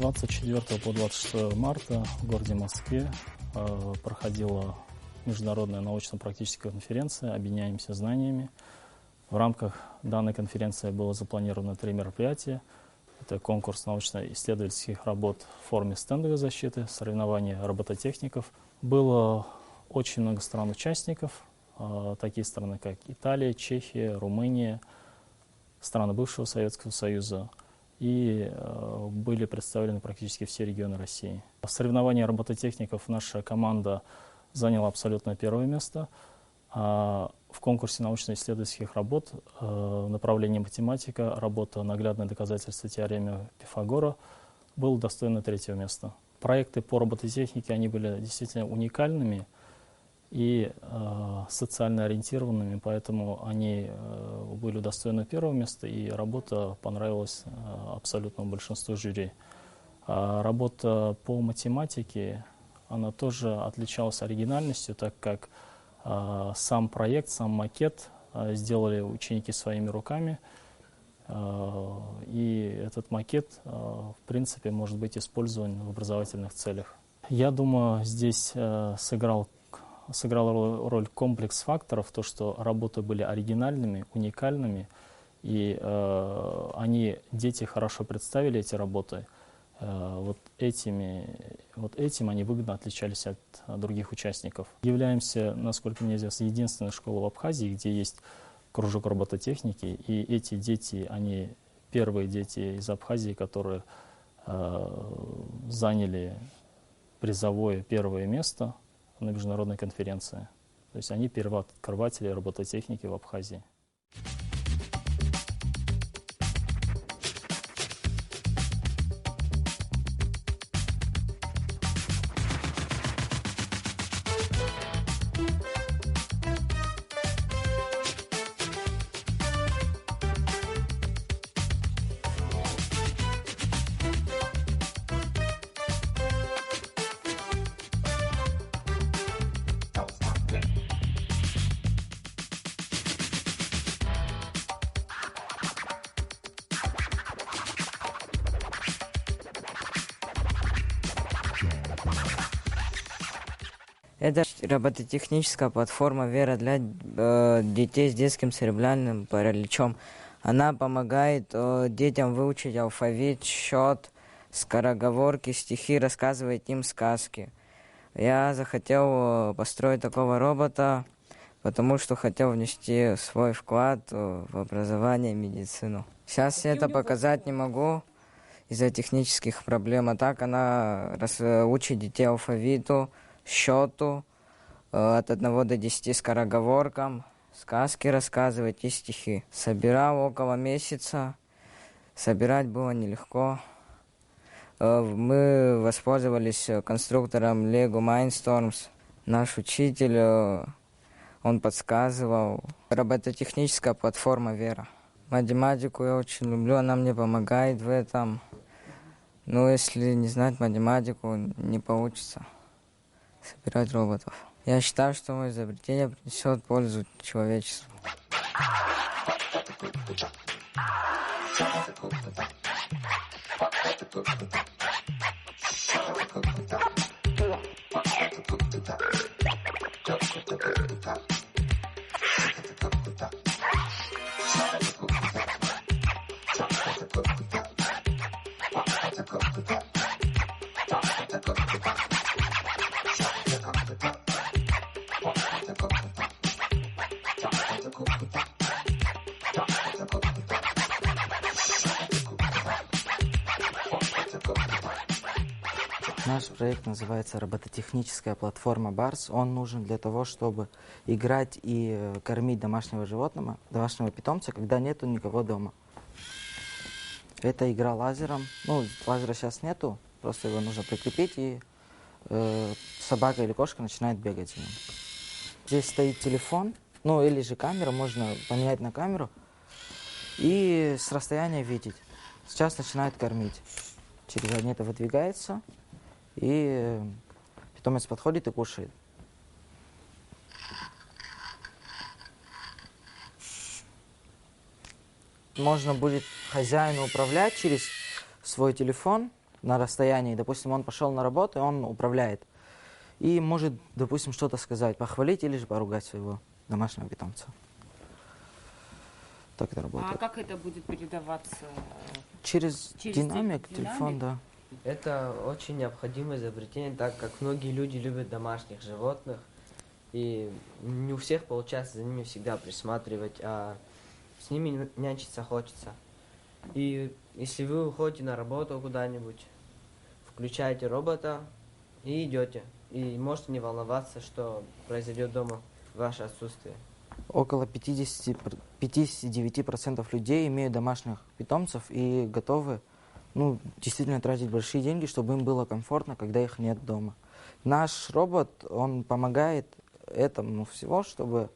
24 по 26 марта в городе Москве проходила международная научно-практическая конференция «Обменяемся знаниями». В рамках данной конференции было запланировано 3 мероприятия. Это конкурс научно-исследовательских работ в форме стендовой защиты, соревнования робототехников. Было очень много стран-участников, такие страны, как Италия, Чехия, Румыния, страны бывшего Советского Союза, и были представлены практически все регионы России. В соревновании робототехников наша команда заняла абсолютно первое место. В конкурсе научно-исследовательских работ направление математика, работа «Наглядное доказательство теоремы Пифагора» было достойно 3-го места. Проекты по робототехнике, они были действительно уникальными и социально ориентированными, поэтому они были достойны 1-го места, и работа понравилась абсолютному большинству жюри. Работа по математике, она тоже отличалась оригинальностью, так как сам проект, сам макет сделали ученики своими руками, и этот макет, в принципе, может быть использован в образовательных целях. Я думаю, здесь сыграл роль комплекс факторов, то, что работы были оригинальными, уникальными, и дети хорошо представили эти работы. Вот этим они выгодно отличались от других участников. Являемся, насколько мне известно, единственной школой в Абхазии, где есть кружок робототехники, и эти дети, они первые дети из Абхазии, которые заняли призовое 1-е место на международной конференции. То есть они первооткрыватели робототехники в Абхазии. Это робототехническая платформа «Вера» для детей с детским церебральным параличом. Она помогает детям выучить алфавит, счет, скороговорки, стихи, рассказывает им сказки. Я захотел построить такого робота, потому что хотел внести свой вклад в образование и медицину. Сейчас я это показать не могу из-за технических проблем, а так она учит детей алфавиту, счету, от 1 до 10 скороговоркам, сказки рассказывать и стихи. Собирал около месяца, собирать было нелегко. Мы воспользовались конструктором Lego Mindstorms. Наш учитель, он подсказывал. Робототехническая платформа «Вера». Математику я очень люблю, она мне помогает в этом. Но если не знать математику, не получится собирать роботов. Я считаю, что мое изобретение принесет пользу человечеству. Наш проект называется робототехническая платформа Барс. Он нужен для того, чтобы играть и кормить домашнего животного, домашнего питомца, когда нету никого дома. Это игра лазером. Ну, лазера сейчас нету, просто его нужно прикрепить, и собака или кошка начинает бегать за ним. Здесь стоит телефон, ну или же камера, можно поменять на камеру и с расстояния видеть. Сейчас начинает кормить. Через это выдвигается, и питомец подходит и кушает. Можно будет хозяину управлять через свой телефон на расстоянии. Допустим, он пошел на работу, и он управляет. И может, допустим, что-то сказать, похвалить или же поругать своего домашнего питомца. Так это работает. А как это будет передаваться? Через динамик, динамик? телефон, да. Это очень необходимое изобретение, так как многие люди любят домашних животных, и не у всех получается за ними всегда присматривать, а с ними нянчиться хочется. И если вы уходите на работу куда-нибудь, включаете робота и идете. И можете не волноваться, что произойдет дома в ваше отсутствие. Около 59% людей имеют домашних питомцев и готовы действительно тратить большие деньги, чтобы им было комфортно, когда их нет дома. Наш робот, он помогает этому всего, чтобы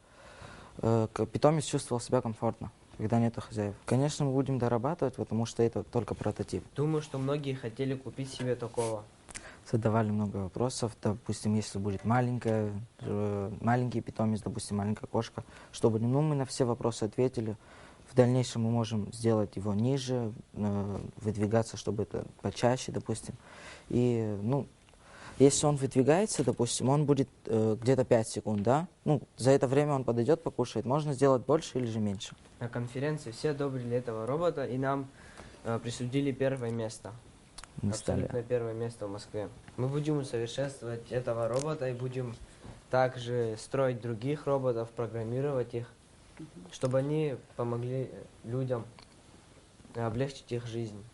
питомец чувствовал себя комфортно, когда нет хозяев. Конечно, мы будем дорабатывать, потому что это только прототип. Думаю, что многие хотели купить себе такого. Задавали много вопросов. Допустим, если будет маленький питомец, допустим, маленькая кошка, чтобы мы на все вопросы ответили. В дальнейшем мы можем сделать его ниже, выдвигаться, чтобы это почаще, допустим. И, если он выдвигается, допустим, он будет где-то 5 секунд, да? За это время он подойдет, покушает. Можно сделать больше или же меньше. На конференции все одобрили этого робота, и нам присудили первое место. Абсолютно первое место в Москве. Мы будем усовершенствовать этого робота и будем также строить других роботов, программировать их, чтобы они помогли людям облегчить их жизнь.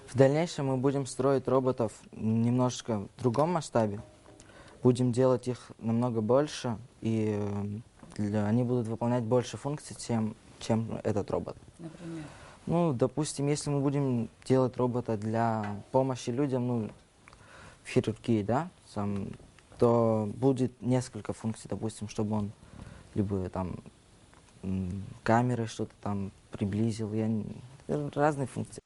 В дальнейшем мы будем строить роботов немножко в другом масштабе. Будем делать их намного больше, и они будут выполнять больше функций, чем этот робот. Например? Допустим, если мы будем делать робота для помощи людям, в хирургии, да, то будет несколько функций, допустим, чтобы он либо камерой что-то приблизил, разные функции.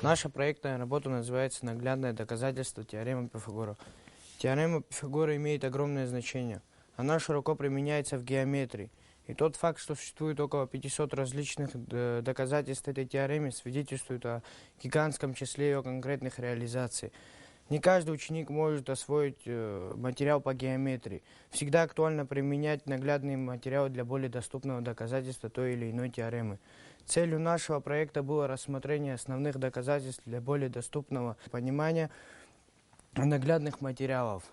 Наша проектная работа называется «Наглядное доказательство теоремы Пифагора». Теорема Пифагора имеет огромное значение. Она широко применяется в геометрии. И тот факт, что существует около 500 различных доказательств этой теоремы, свидетельствует о гигантском числе ее конкретных реализаций. Не каждый ученик может освоить материал по геометрии. Всегда актуально применять наглядные материалы для более доступного доказательства той или иной теоремы. Целью нашего проекта было рассмотрение основных доказательств для более доступного понимания наглядных материалов.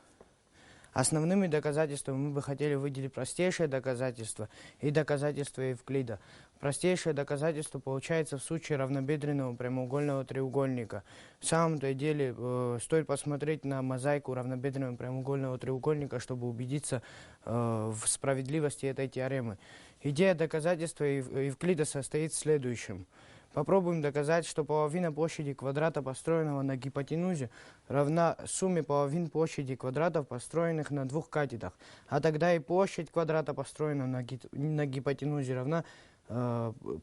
Основными доказательствами мы бы хотели выделить простейшее доказательство и доказательство Евклида. Простейшее доказательство получается в случае равнобедренного прямоугольного треугольника. В самом-то деле стоит посмотреть на мозаику равнобедренного прямоугольного треугольника, чтобы убедиться в справедливости этой теоремы. Идея доказательства Евклида состоит в следующем. Попробуем доказать, что половина площади квадрата, построенного на гипотенузе, равна сумме половин площади квадратов, построенных на двух катетах. А тогда и площадь квадрата, построенного на гипотенузе, равна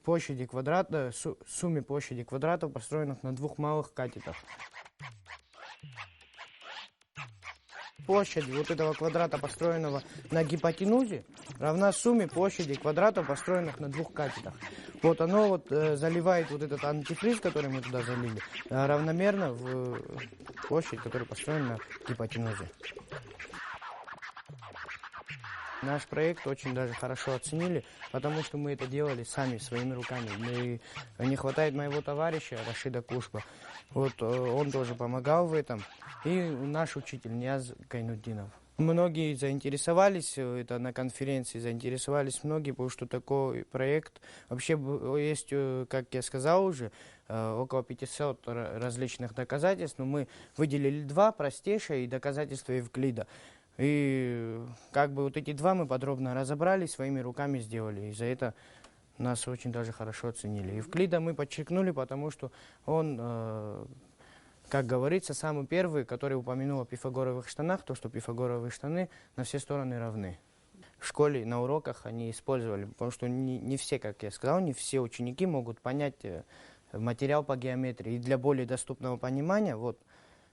площади квадрата, сумме площади квадратов, построенных на двух малых катетах. Площадь вот этого квадрата, построенного на гипотенузе, равна сумме площади квадратов, построенных на двух катетах. Вот оно заливает вот этот антифриз, который мы туда залили, равномерно в площадь, которая построена на гипотенузе. Наш проект очень даже хорошо оценили, потому что мы это делали сами, своими руками. Не хватает моего товарища Рашида Кушба. Вот он тоже помогал в этом. И наш учитель Нияз Кайнуддинов. Многие заинтересовались, это на конференции заинтересовались многие, потому что такой проект вообще есть, как я сказал уже, около 500 различных доказательств, но мы выделили 2 простейшие и доказательства Евклида. И как бы вот эти 2 мы подробно разобрали, своими руками сделали, и за это нас очень даже хорошо оценили. Евклида мы подчеркнули, потому что он... Как говорится, самый первый, который упомянул о пифагоровых штанах, то, что пифагоровые штаны на все стороны равны. В школе, на уроках они использовали, потому что не все, как я сказал, не все ученики могут понять материал по геометрии. И для более доступного понимания, вот,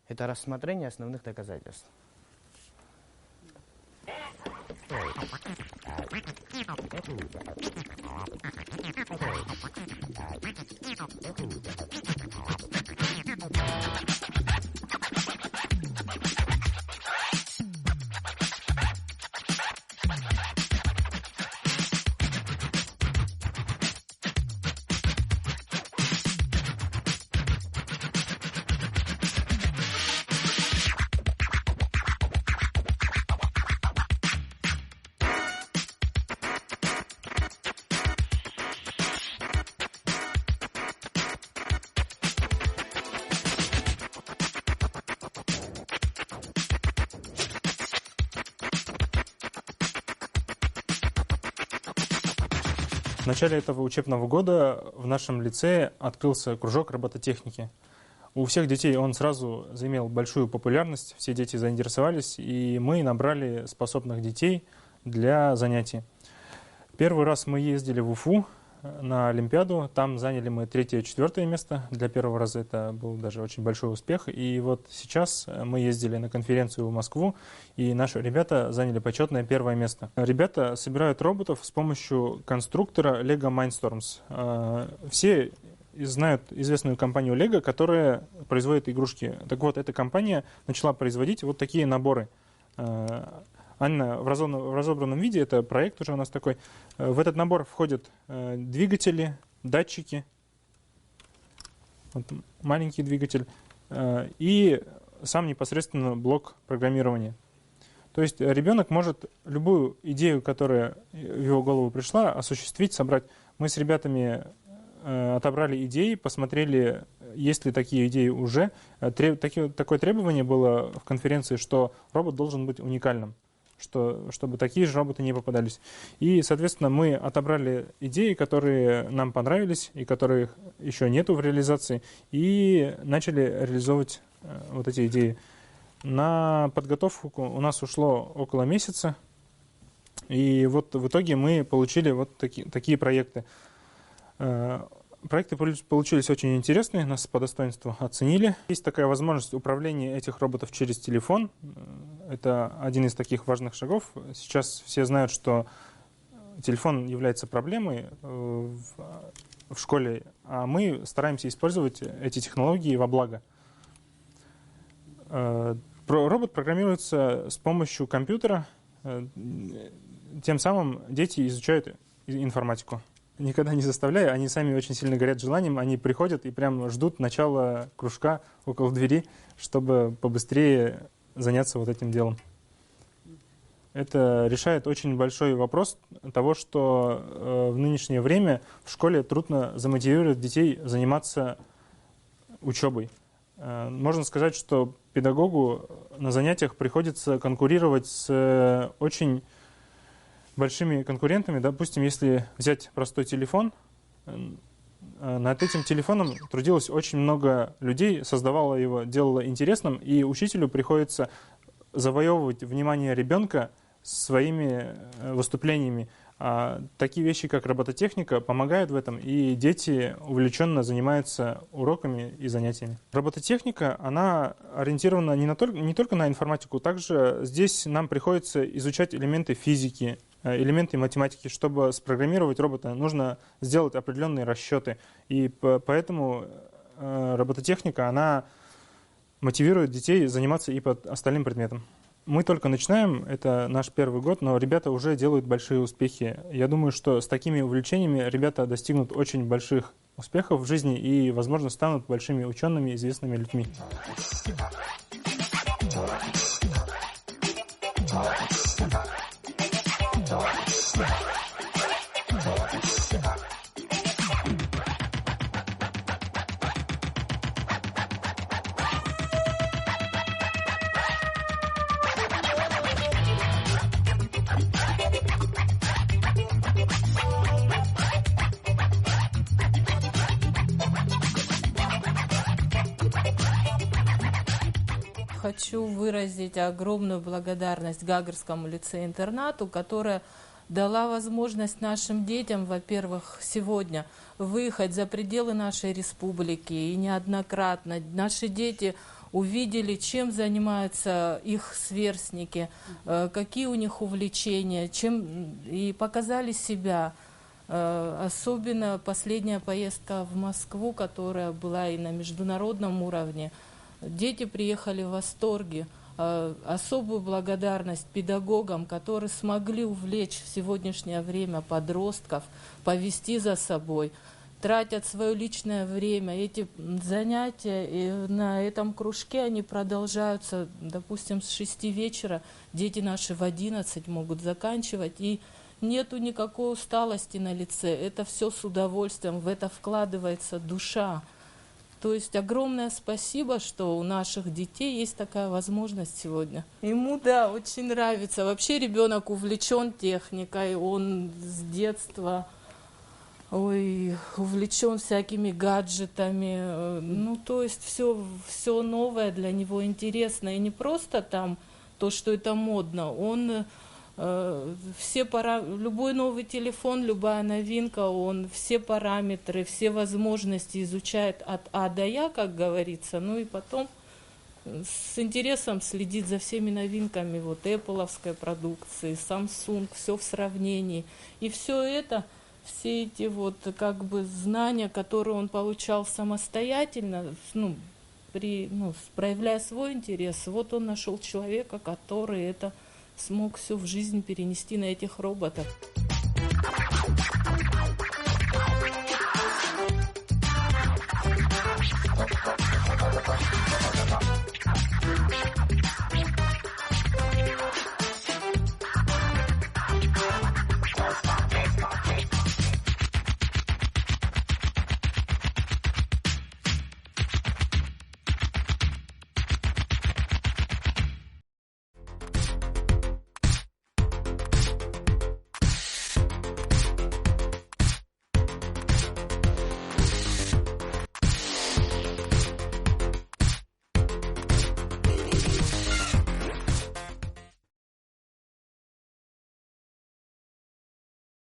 это рассмотрение основных доказательств. В начале этого учебного года в нашем лицее открылся кружок робототехники. У всех детей он сразу заимел большую популярность, все дети заинтересовались, и мы набрали способных детей для занятий. Первый раз мы ездили в Уфу на Олимпиаду, там заняли мы 3-4 место. Для первого раза это был даже очень большой успех. И вот сейчас мы ездили на конференцию в Москву, и наши ребята заняли почетное 1 место. Ребята собирают роботов с помощью конструктора Lego Mindstorms. Все знают известную компанию Lego, которая производит игрушки. Так вот, эта компания начала производить вот такие наборы. Анна в разобранном виде, это проект уже у нас такой. В этот набор входят двигатели, датчики, вот маленький двигатель и сам непосредственно блок программирования. То есть ребенок может любую идею, которая в его голову пришла, осуществить, собрать. Мы с ребятами отобрали идеи, посмотрели, есть ли такие идеи уже. Такое требование было в конференции, что робот должен быть уникальным, чтобы такие же роботы не попадались. И, соответственно, мы отобрали идеи, которые нам понравились и которых еще нету в реализации, и начали реализовывать вот эти идеи. На подготовку у нас ушло около месяца, и вот в итоге мы получили вот такие проекты. Проекты получились очень интересные, нас по достоинству оценили. Есть такая возможность управления этих роботов через телефон. Это один из таких важных шагов. Сейчас все знают, что телефон является проблемой в школе, а мы стараемся использовать эти технологии во благо. Робот программируется с помощью компьютера. Тем самым дети изучают информатику. Никогда не заставляю, они сами очень сильно горят желанием, они приходят и прям ждут начала кружка около двери, чтобы побыстрее заняться вот этим делом. Это решает очень большой вопрос того, что в нынешнее время в школе трудно замотивировать детей заниматься учебой. Можно сказать, что педагогу на занятиях приходится конкурировать с очень большими конкурентами. Допустим, если взять простой телефон, над этим телефоном трудилось очень много людей, создавало его, делало интересным, и учителю приходится завоевывать внимание ребенка своими выступлениями. А такие вещи, как робототехника, помогают в этом, и дети увлеченно занимаются уроками и занятиями. Робототехника, она ориентирована не только на информатику, также здесь нам приходится изучать элементы физики, элементы математики. Чтобы спрограммировать робота, нужно сделать определенные расчеты, и поэтому робототехника, она мотивирует детей заниматься и по остальным предметам. Мы только начинаем, это наш первый год, но ребята уже делают большие успехи. Я думаю, что с такими увлечениями ребята достигнут очень больших успехов в жизни и, возможно, станут большими учеными, известными людьми. Хочу выразить огромную благодарность Гагарскому лицею-интернату, которая дала возможность нашим детям, во-первых, сегодня выехать за пределы нашей республики. И неоднократно наши дети увидели, чем занимаются их сверстники, какие у них увлечения, и показали себя. Особенно последняя поездка в Москву, которая была и на международном уровне. Дети приехали в восторге. Особую благодарность педагогам, которые смогли увлечь в сегодняшнее время подростков, повести за собой, тратят свое личное время. Эти занятия и на этом кружке они продолжаются, допустим, с 6 вечера. Дети наши в 11 могут заканчивать, и нету никакой усталости на лице. Это все с удовольствием, в это вкладывается душа. То есть огромное спасибо, что у наших детей есть такая возможность сегодня. Ему, да, очень нравится. Вообще ребенок увлечен техникой, он с детства увлечен всякими гаджетами. Ну, то есть все новое для него интересно. И не просто там то, что это модно. Он любой новый телефон, любая новинка, он все параметры, все возможности изучает от А до Я, как говорится, ну и потом с интересом следит за всеми новинками вот Apple-овской продукции, Samsung, все в сравнении. И все это, все эти вот как бы знания, которые он получал самостоятельно, проявляя свой интерес, вот он нашел человека, который это смог все в жизнь перенести на этих роботов.